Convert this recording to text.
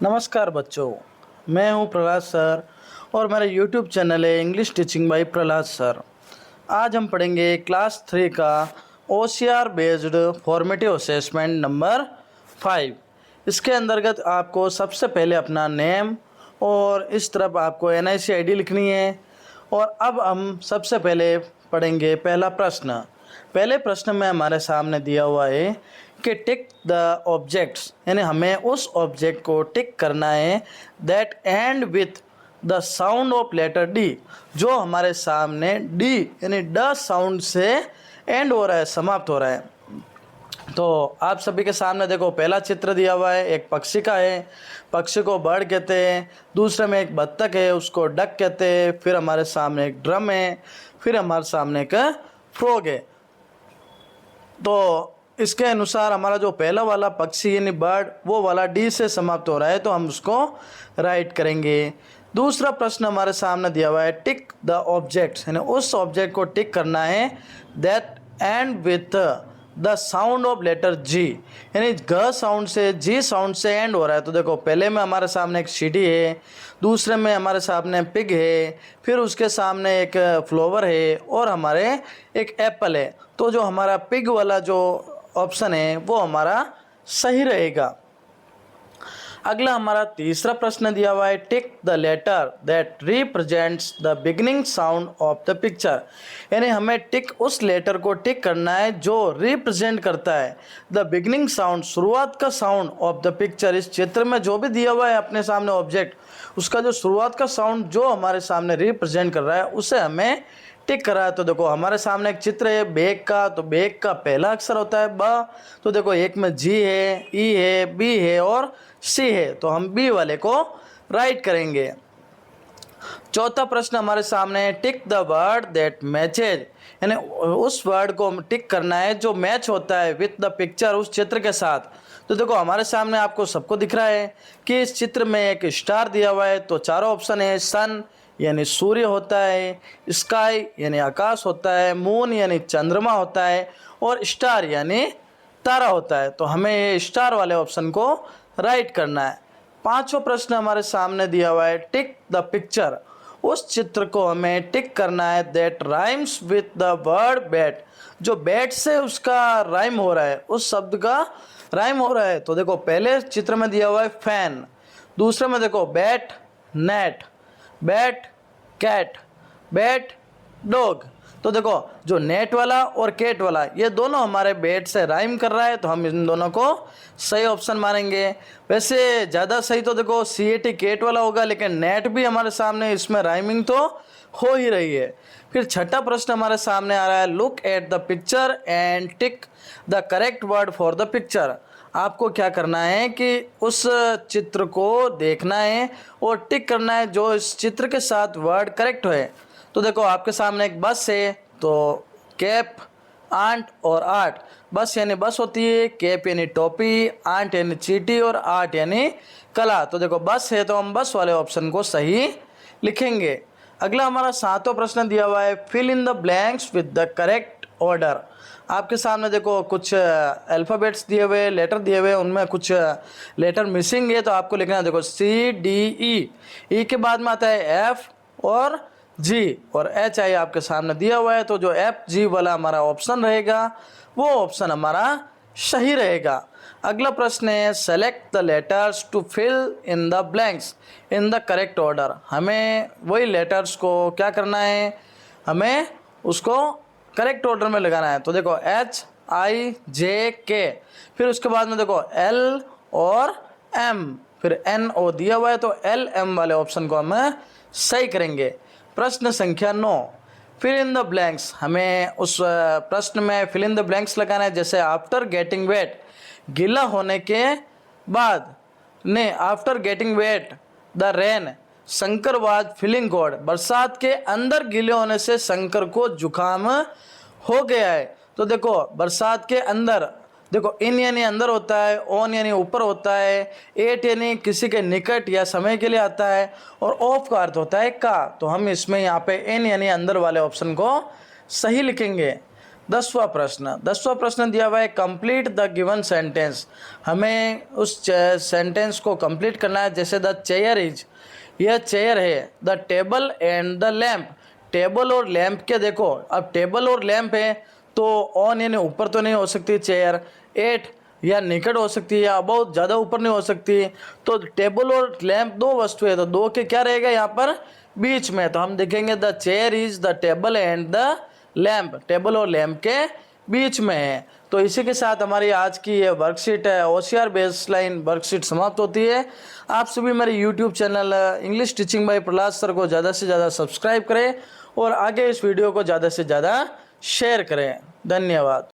नमस्कार बच्चों, मैं हूं प्रहलाद सर और मेरा यूट्यूब चैनल है English teaching bye Prahlad sir. आज हम पढ़ेंगे क्लास 3 का OCR based formative assessment number 5। इसके अंतर्गत आपको सबसे पहले अपना नेम और इस तरफ आपको NIC ID लिखनी है। और अब हम सबसे पहले पढ़ेंगे पहला प्रश्न। पहले प्रश्न में हमारे सामने दिया हुआ है कि टिक द ऑब्जेक्ट्स, यानी हमें उस ऑब्जेक्ट को टिक करना है that end with the sound of letter D, जो हमारे सामने डी यानी ड साउंड से एंड हो रहा है, समाप्त हो रहा है। तो आप सभी के सामने देखो पहला चित्र दिया हुआ है, एक पक्षी का है, पक्षी को बर्ड कहते हैं। दूसरे में एक बत्तख है, उसको डक कहते हैं। फिर हमारे सामने एक ड्रम है, फिर हमारे सामने एक फ्रॉग है। तो इसके अनुसार हमारा जो पहला वाला पक्षी यानी बर्ड वो वाला डी से समाप्त हो रहा है, तो हम उसको राइट करेंगे। दूसरा प्रश्न हमारे सामने दिया हुआ है टिक द ऑब्जेक्ट्स, यानी उस ऑब्जेक्ट को टिक करना है that end with the sound of letter G, यानी ग साउंड से जी साउंड से एंड हो रहा है। तो देखो पहले में हमारे सामने एक सीढ़ी है, दूसरे में हमारे सामने पिग है, फिर उसके सामने एक फ्लावर है और हमारे एक एप्पल है। तो जो हमारा पिग वाला जो ऑप्शन है वो हमारा सही रहेगा। अगला हमारा तीसरा प्रश्न दिया हुआ है tick the letter that represents the beginning sound of the picture, यानी हमें टिक उस लेटर को टिक करना है जो रिप्रेजेंट करता है द बिगिनिंग साउंड, शुरुआत का साउंड ऑफ द पिक्चर। इस चित्र में जो भी दिया हुआ है अपने सामने ऑब्जेक्ट, उसका जो शुरुआत का साउंड जो हमारे सामने रिप्रेजेंट कर रहा है उसे हमें टिक करा है। तो देखो हमारे सामने एक चित्र है बैग का, तो बैग का पहला अक्षर होता है ब। तो देखो एक में जी है, ई है, बी है और सी है, तो हम बी वाले को राइट करेंगे। चौथा प्रश्न हमारे सामने है tick the word that matches, यानी उस वर्ड को टिक करना है जो मैच होता है विथ द पिक्चर, उस चित्र के साथ। तो देखो हमारे सामने आपको सबको दिख रहा है कि इस चित्र में एक स्टार दिया हुआ है, तो चारों ऑप्शन है सन यानी सूर्य होता है, स्काई यानी आकाश होता है, मून यानी चंद्रमा होता है और स्टार यानी तारा होता है। तो हमें ये स्टार वाले ऑप्शन को राइट करना है। पांचवा प्रश्न हमारे सामने दिया हुआ है टिक द पिक्चर, उस चित्र को हमें टिक करना है that rhymes with the word bat, जो बैट से उसका राइम हो रहा है, उस शब्द का राइम हो रहा है। तो देखो पहले चित्र में दिया हुआ है फैन, दूसरे में देखो bat net, bat cat, bat dog. तो देखो जो नेट वाला और कैट वाला ये दोनों हमारे बैट से राइम कर रहा है, तो हम इन दोनों को सही ऑप्शन मानेंगे। वैसे ज़्यादा सही तो देखो CAT कैट वाला होगा, लेकिन नेट भी हमारे सामने, इसमें राइमिंग तो हो ही रही है। फिर छठा प्रश्न हमारे सामने आ रहा है look at the picture and tick the correct word for the picture. आपको क्या करना है कि उस चित्र को देखना है और टिक करना है जो इस चित्र के साथ वर्ड करेक्ट है। तो देखो आपके सामने एक बस है, तो कैप, आंट और आर्ट। बस यानी बस होती है, कैप यानी टोपी, आंट यानी चींटी और आर्ट यानी कला। तो देखो बस है तो हम बस वाले ऑप्शन को सही लिखेंगे। अगला हमारा सातवां प्रश्न दिया हुआ है fill in the blanks with the correct order. आपके सामने देखो कुछ अल्फ़ाबेट्स दिए हुए, लेटर दिए हुए, उनमें कुछ लेटर मिसिंग है, तो आपको लिखना है देखो CDE, ई के बाद में आता है F और G और HI आपके सामने दिया हुआ है। तो जो FG वाला हमारा ऑप्शन रहेगा वो ऑप्शन हमारा सही रहेगा। अगला प्रश्न है select the letters to fill in the blanks in the correct order. हमें वही लेटर्स को क्या करना है, हमें उसको करेक्ट ऑर्डर में लगाना है। तो देखो HIJK, फिर उसके बाद में देखो L और M, फिर NO दिया हुआ है, तो LM वाले ऑप्शन को हम सही करेंगे। प्रश्न संख्या 9 फिल इन द ब्लैंक्स, हमें उस प्रश्न में फिल इन द ब्लैंक्स लगाना है। जैसे आफ्टर गेटिंग वेट, गीला होने के बाद, ने after getting wait the rain Shankar was feeling cold, बरसात के अंदर गीले होने से शंकर को जुकाम हो गया है। तो देखो बरसात के अंदर, देखो इन यानी अंदर होता है, ऑन यानी ऊपर होता है, एट यानी किसी के निकट या समय के लिए आता है और ऑफ का अर्थ होता है का। तो हम इसमें यहाँ पे इन यानी अंदर वाले ऑप्शन को सही लिखेंगे। 10वां प्रश्न दिया हुआ है कंप्लीट द गिवन सेंटेंस। हमें उस सेंटेंस को कंप्लीट करना है। जैसे द चेयर इज, यह चेयर है। The table and the lamp, table और लैंप के देखो, अब टेबल और लैंप है तो ऑन यानी ऊपर तो नहीं हो सकती चेयर, एट या निकट हो सकती है या बहुत ज़्यादा ऊपर नहीं हो सकती। तो टेबल और लैंप दो वस्तु है तो दो के क्या रहेगा यहाँ पर बीच में। तो हम देखेंगे the chair is the table and the lamp, table और लैंप के बीच में है। तो इसी के साथ हमारी आज की ये वर्कशीट है OCR बेसलाइन वर्कशीट समाप्त होती है। आप सभी मेरे YouTube channel English teaching bye Prahlad sir को ज़्यादा से ज़्यादा सब्सक्राइब करें और आगे इस वीडियो को ज़्यादा से ज़्यादा शेयर करें। धन्यवाद।